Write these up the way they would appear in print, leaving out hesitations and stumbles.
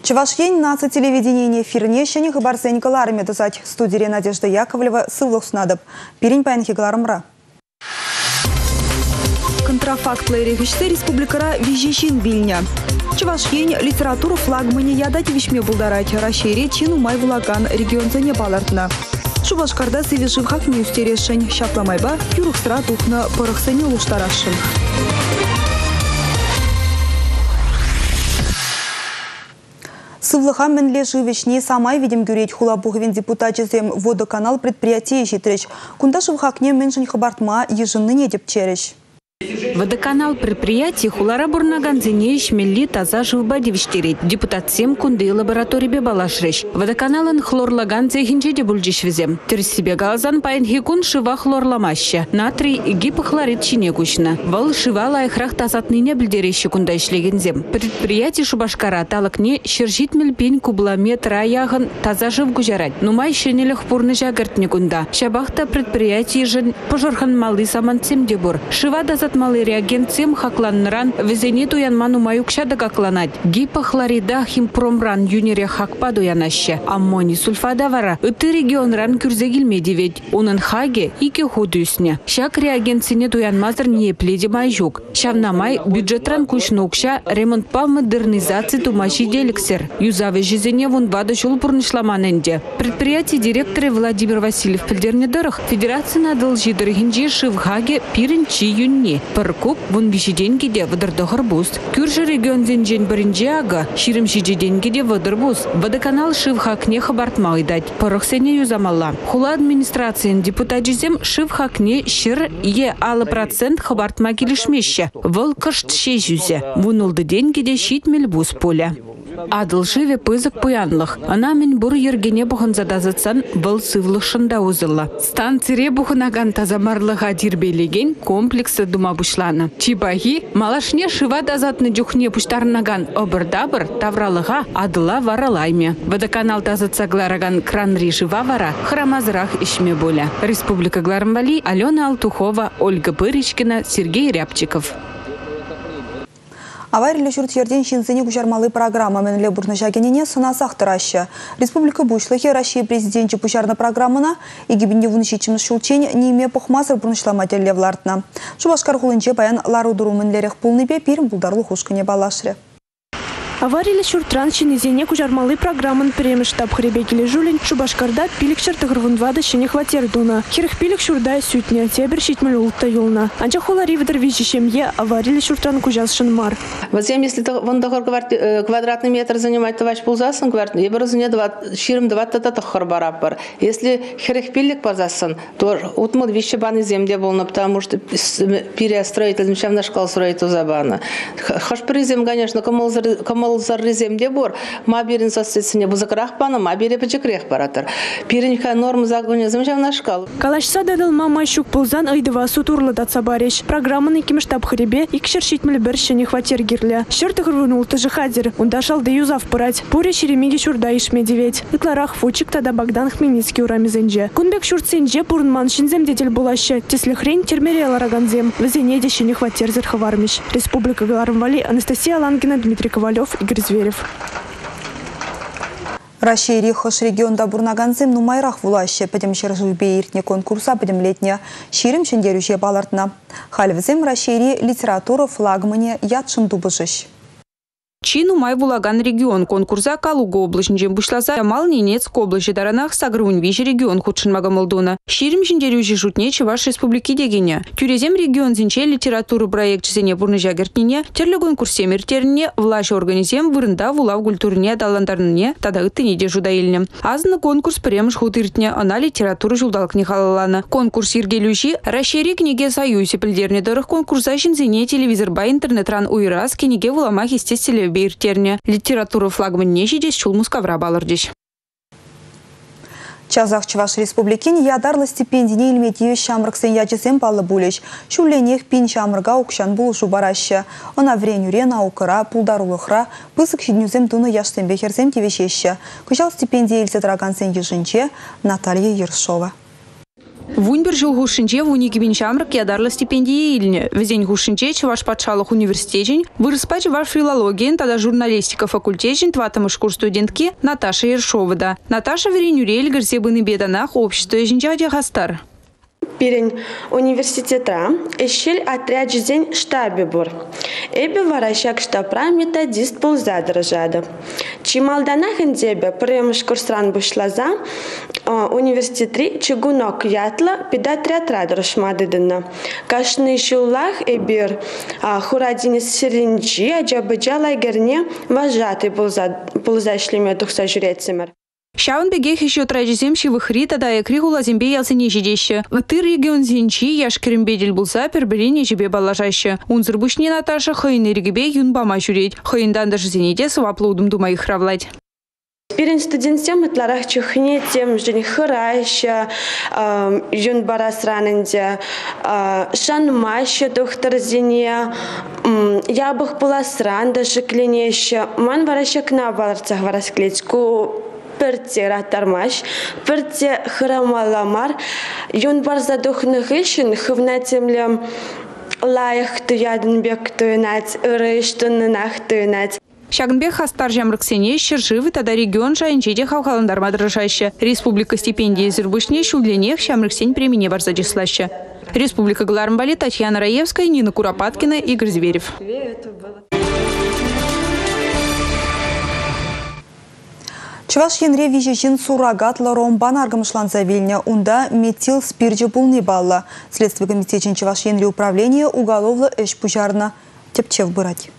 Чувашьень наци телевидение эфирне шені хабарсен каларами дозать. Студия Надежда Яковлева сывлых снадоб. Пирень паянхи галарымра. Контрафактлы региште республикара вижещин бильня. Чувашьень литературу флагмане ядать вишме булдарать. Рашире чину май влаган регионзане балартна. Шубашкарда сывешив хак не устерешень. Шапламайба юрухстра тухна порохсене луштарашын. Сывлыха менле живешне самай видим гюреть хулабуховин депутатчезем водоканал предприятие житреч. Кунда шывхакне меншень хабартма еженныне деп череш. Водоканал предприятий хулара бурнаган зенеиш милли таза живбадивиштерет. Депутат сем кунды лаборатории бебалашреш. Водоканалын хлорлаган зехинче дебульдишвизем. Терсибе галазан паинхикун шива хлорламаща. Натрий гипохлорид чинекушна. Вал шива лайхрах тазатныне бельдерещи кунда ишлегензем. Предприятие Шубашкара талакне шержит мельпень кубламет раяган таза жив гужарать. Нумай шенелех пурны жагартне кунда. Шабахта предприятие жен пожархан малы саманцем дебур. Шива дазат малый реагентсем хакланран везене туянману маюкшада хакланать. Гипохлорида химпромран юнире хакпаду янаща. Аммоний сульфада вара. Ыты регионран кюрзегилмедевет. Унын хаге ике худюсне. Шак реагентсене туянмазыр не пледи майжук. Шавнамай бюджетран кушнукша ремонт па модернизации тумаши деликсер. Юзаве жизене вон вада шулпурнышламаненде. Предприятие директора Владимир Васильев Пельдернедерах Федерация надолжидер гинджи шивхаге пиренчи юнни. Паркуп вон биши деньги де водордохар буст. Кюржи регион зенжен баринджиага ширимшиджи деньги де водорбуст. Водоканал шивхакне хабартмай дать. Порохсене юзамалла. Хула администрациян депутатжизем шивхакне шир е алы процент хабартма килишмеща. Вол кышт шежюзе. Вунулды деньги де щитмель бус поля. Адыл живе пызык пуянлых. Она мен бур ергене бухын задазыцан был сывлых шында узылла. Станцире бухынаган тазамарлыға дирбелеген комплексы дума бушланы. Чибахи малашне шива дазатны жухне пуштарнаган обырдабыр тавралыға адыла варалайме. Водоканал тазыца глараган кранри жива вара храмазырах ишме боля. Республика Глармбали, Алена Алтухова, Ольга Пыричкина, Сергей Рябчиков. Авария шурт ерден шинзене кушармалы программа менле бурнажагенене сынасах тыраща. Республика бушлыхе Россия президенчи пушарна программына и гибинде вуншичим шулчень неме похмазыр бурнышлама влартна. Шубашкар хулынче паян ларудуру менлерех пулныбе пирм булдарлы хушкане балашре. Авария шуртран шинезене кужармалы программын премеш штаб хребекеле жулин Шубашкарда пилик шартыгырвунвада шене хватердуна. Хирых пилик шурдай сютня, тебер щитмель улта юлна. Анча холари видер вижищемье авария шуртран кужас шинмар. Вот зем, если вон квадратный метр занимает товарищ пулзасын, я бы разуне ширм 2 татахар барапар. Если хирых пилик позасын, то утмуд вещебаны земде волна, потому что перестроитель в наш школ строит узабана. Хашпризем, конечно, камал зарреземде бор, мабирин сосредственно бузакрах пана, мабире пачекрех паратор. Пиренька норм загоня замечав на шкалу. Калашса дадал мама щук ползан айдыва сутурла датса бареш. Программаны ким штаб хребе и кшершитмель берщене хватер гирля. Щертых рвунул тоже хадер, он дошел до юзав пырать. Пуре черемиги шурда ишме девять. Икларах фучик тогда Богдан Хмельницкий урамизенже. Кунбек шурценже пурнман шинземдетель булаще. Тесли хрень термерела раганзем. Везене дещене хватер зерховармиш. Республика Глармбали, Анастасия Лангина, Дмитрий Ковалев, Игорь Зверев. Россия рихош регионда бурнаганзем нумайрах вулаще педем шержубе иртне конкурса педем летня ширим шендерюще балартна. Хальвзем Россия литература флагмане ядшин дубышыш. Чину май вулаган регион конкурса Калуга облачничем бушласа мал Ненецк облачи даранах сагрун виш регион худшин магамалдуна. Ширим жендерюжи шутне Чуваш республики дегене. Тюрезем регион зинче литературу проект чизене бурныжагертнине терле конкурсе мертерне влаще организем вырында вулав культурне даландарныне тада ыттыне де жудаильне. Азны конкурс премш хутыртне она литературу жулдалкне халалана. Конкурс иргелюши Рашери книге союзе пельдерне дырых конкурса шинзене телевизор ба интернетран уйраз книге вуламах естественно бейртерне. Литература флагман нежидес чулмускавра балардиш. Чазах Чуваш республикин ядарла стипендии илметиев шамрыксен ячесен палы булеш. Шуленех пин шамрыга укшан бул жубараща. Она вренюре наукара, пулдарулыхра, пысык щеднюзем туны яштен бехерзем тевещеща. Кучал стипендии ильцетрагансен ежинче Наталья Ершова. Вунбер жыл гушинче вуникибин шамрак ядарла стипендии илне. Везень гушинче чуваш патшалых университетень, вырыспач ваш филологиен, тогда журналистика факультетень, тватамышкур студентки Наташа Ершовыда. Наташа веренюрель герзебыны беданах общество ежинчаде гастар. Пирень университета ищель отряд жизнь штабе бур. Эбе варащак штабра методист ползадрожада. Чималданах индебе премыш курсран бушлаза университетри чугунок ятла педотряд радрошмадыдына. Кашны шулах эбир хурадинис сиринчи аджабыджа лайгерне вожатый ползашлеме тухса журецемер. Шаун бегех еще традициям шивыхри тогда экригула зембе ялсыне жидеще. Ты регион зинчи яшкерембедель булса перберине жебе балажаще. Унзырбушне Наташа хайны регебе юнбама жюреть. Хайндан даже зинеде сваплудум думай хравлать. Перен студентам отларах чухне тем жень хыраща юн барас раненде шанмаще доктор зине ябых поласран даже клинеще ман варащак на валарцах варасклецку перте тармаш, перте храмаламар, юн барза духных ищен, хвнатемлем лаях туяден бек туйнать, рыштуннах туйнать. Шагнбек хастар жамрыксене щерживы тогда регион жайынчеде хавхаландарма дрожаща. Республика стипендии зырбышне шулдленех шамрыксень премине барзадислаща. Республика Галармбали, Татьяна Раевская, Нина Куропаткина, Игорь Зверев. Чуваш енре вижежин сурагатлы ромбан аргымышланса вильня, унда метил спирджи булны балла. Следствие комитетчин Чуваш енре управления уголовлы эш пужарна тепчев бырать.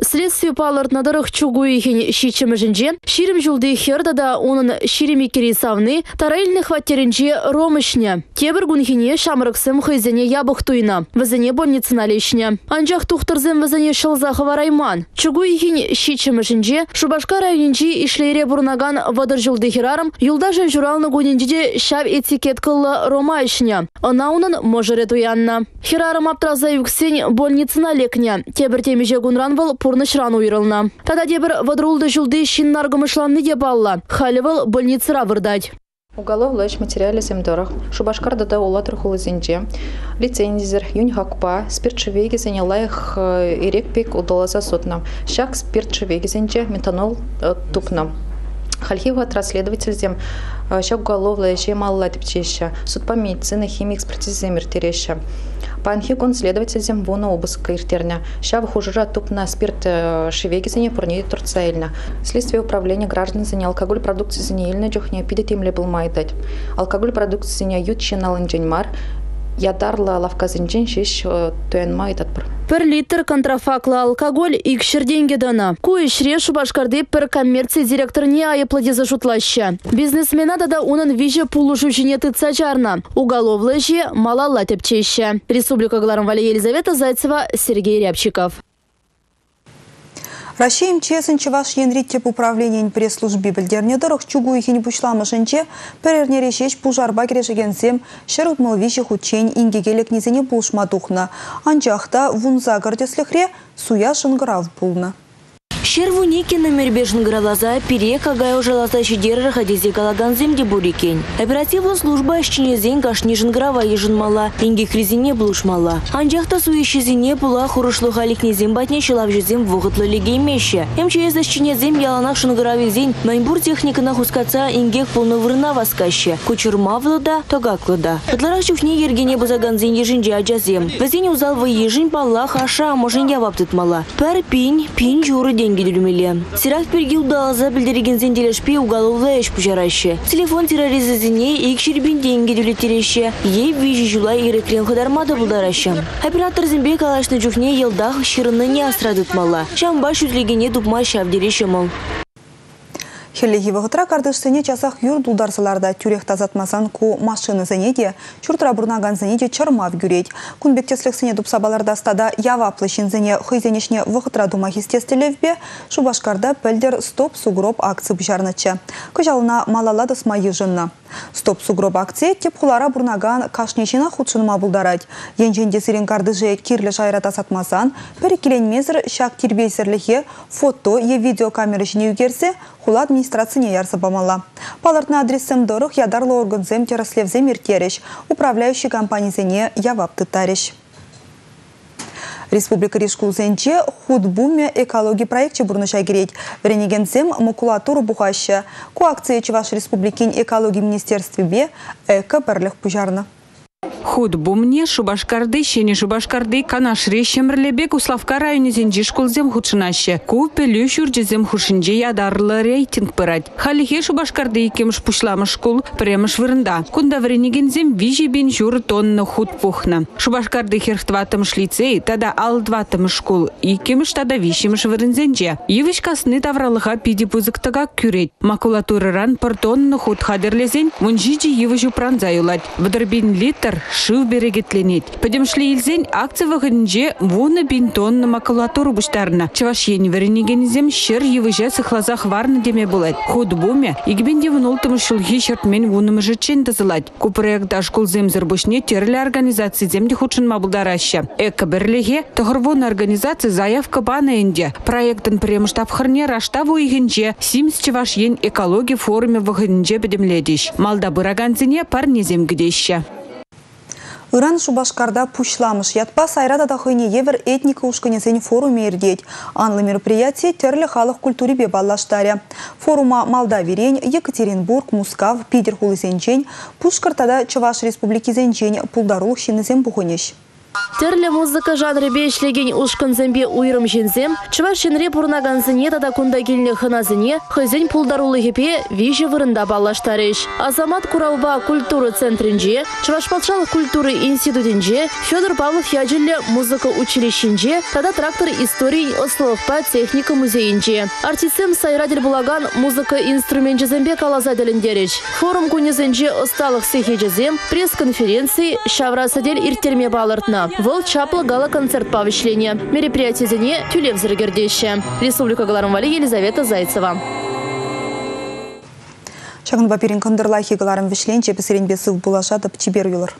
Следствие палырт надарых чугуихин щичемежинже, ширим жулды хердада онын ширими кересавны, тарайльных ваттеринже ромышня. Тебір гунхине шамрыксым хайзене ябық туйна, вазене больницына лешня. Анжақ тухтырзым вазене шылзахы варайман. Чугуихин щичемежинже, Шубашка районинчи ишлере бурнаган вадыр жулды херарым, юлдажын журалны гунинжиде шав этикеткылы ромайшня. Она онын можыре туянна. Херарым аптраза юксень больницына лекня. Тебір темеже гунранвал пурнышран уйрылна. Тада дебір вадрулды жулды шиннаргымышланны дебалла. Халивал больницыра вырдать. Уголовлы эш материалы земдорах. Шубашкарда да улатыр хулызинче. Лицензизер, юньхакпа, спиртшевеги занялаях ирекпек удалаза сотна. Шак спиртшевеги зенче метанол тупна. Хальхива расследователь зем шак уголовлы эше малла тепчеща. Суд по медицине, химии, экспертизе мертиреща. Панхигон следователь зем вона обыска иртерня. Шав хужира тупна спирт шевеги зене пурнеди турцаильна. Следствие управления граждан зене алкоголь продукции зене ильна джохне пидет им лебл майдать. Алкоголь продукции зене ютченал инженьмар. Ядарла лавка зенчен шеш туен майдатпыр. Per литр контрафакла алкоголь икшер деньги дана. Куишре Шубашкарды per коммерции директор не айыплады зашутлаща. Бизнесмена дада унын виже пулушучине тыца жарна. Уголовлы же малалла тепчеща. Республика Галармбали, Елизавета Зайцева, Сергей Рябчиков. Россия МЧС Чуваш енре теп управления пресс-службы бельдернедорых чугуихини пучлама-шенче перернерешеч пужарба керешегенсем шерутмал виших учень ингегелек низене пулшмадухна. Анчахта вунза гардеслехре суя шынгырав пулна. Шервуники на мербежн гралаза перека гай уже лазащи держа ходизи галаган земди бурикень. Оперативная служба ощенезень гашнижен грава ежен мала, инги кризине блушмала. Анжахта суещезине була хурушлу халик незем батне шелавжезем вогытлы лиге меще. МЧС ощенезем яланах шынгравизень, майнбур техника на хускаца ингех полно вырна васкаще. Кучерма влада, тогаклада. Подларах чухне ергене бузаганзень ежинджа аджазем. Везень узал вы ежин пала хаша, можен яваптыт мала. Пер пинь журы деньги дюлюмеле. Сирак перги удалаза бельдереген зенделешпе уголовлы эш пужараще. Телефон терроризазине и кшербин деньги дюлетереще. Ей вижи жула и реклен хадармада булдараще. Оператор зембе калашны жухне елдах ширыны не асрадыт мала. Шамба шутлегене дупма шавдереше мол. Хеллеги вағытра кардышсыне часах юр дулдарсыларда тюрех тазатмасан ку машины занеде, чуртра бурнаган занеде чармав гюреть. Кунбектеслых сыне дупсабаларда стада яваплы шинзене хызенешне вағытра думахистестелевбе, Шубашкарда пельдер стоп сугроб акции бжарнача. Кыжалына малалады смайы жынна. Стоп сугроб акция теп хулара бурнаган кашнешина худшыныма булдарать. Енженде сирен кардыже кирлі шайрата сатмасан, перекеленмезір шак кирбейсерліхе фото е видеокамера жіне үгерсе, хула администрацияне ярса бамала. Палартна адресем дорог ядарлы органзем тераслевзем иртереш, управляющий компаниясене явапты тареш. Республика Ришкулзенче худбуме экологии проекте бурныша кереть. Веренегензем макулатуру бухаща. Ку акция Чуваш Республикин экологии министерстве бе эко бірлік пужарна. Худ бумне Шубашкарды, шене Шубашкарды, канашре шемрлебек Уславка районе зенжи школзем худшынаще. Купе люшурджезем худшынже ядарлы рейтинг пырать. Халихе Шубашкарды икемш пушламы школ премыш вырында. Кунда вренегензем вижи бен жур тонны худ пухна. Шубашкарды херхтватымш лицей, тада алдватым школ, икемш тада вишемш вырынзенже. Евиш касны тавралыға пиди пызыктыға күрет. Макулатурыран пыр тонны худ хадерлезен, мунжиджи евыжу пранзаюлать. Вдырбин литр шыв берегетленет. Подемшли илзен акция вағынже вуны бин тонны макулатуру буштарына. Чаваш ен веренегенізем шыр евыжа сықлазақ варны деме болад. Худ буме, игбенде вұнолтымы шылхи шыртмен вунымы жычен тазылад. Купыраяқта школ земзір бушне терлі организации земде худшын мабылдараща. Эко бірліге тұғырвон организации заявка бана энде. Проектын премштаб хырне раштаву игенже симс чаваш ен экология форуме вағынже бедемледеш. Малда бұраганзіне парнезем гдеща. Иран Шубашкарда пушламыш ятпа сайрата тахыне евер этника ушканесен форуме ирдеть. Анлы мероприятие терлі халық культуре бе баллаштаря. Форума Молдавирень, Екатеринбург, Мускав, Питер хулысенчен, Пушкартада Чуваш Республики зенчен пулдарул шинезем бухонеш. Терлі музыка жанры бешлеген ушкан зембе уйрым жензем, чываш шенре пурнаганзыне тада кунда келіне хыназыне, хызен пулдарулы хепе вижі вырында баллаштарыш. Азамат Куралба культуры центринже, Чываш патшалық культуры институтинже, Федор Павлов яджилі музыка училищинже, тада трактор истории ословпа техника музейинже. Артистем сайрадел булаган музыка инструмент зембе калазаделіндереш. Форум кунезенже осталық сехеджезем, пресс-конференции, шаврасадель иртерме балартна. Вол чапла гала-концерт повышления. Мероприятие зене тюлев заргердеще. Республика Галармвали, Елизавета Зайцева. Шагын бапирин кандырлахи галарым вишленче песерен бесыв булашатып чибер юлар.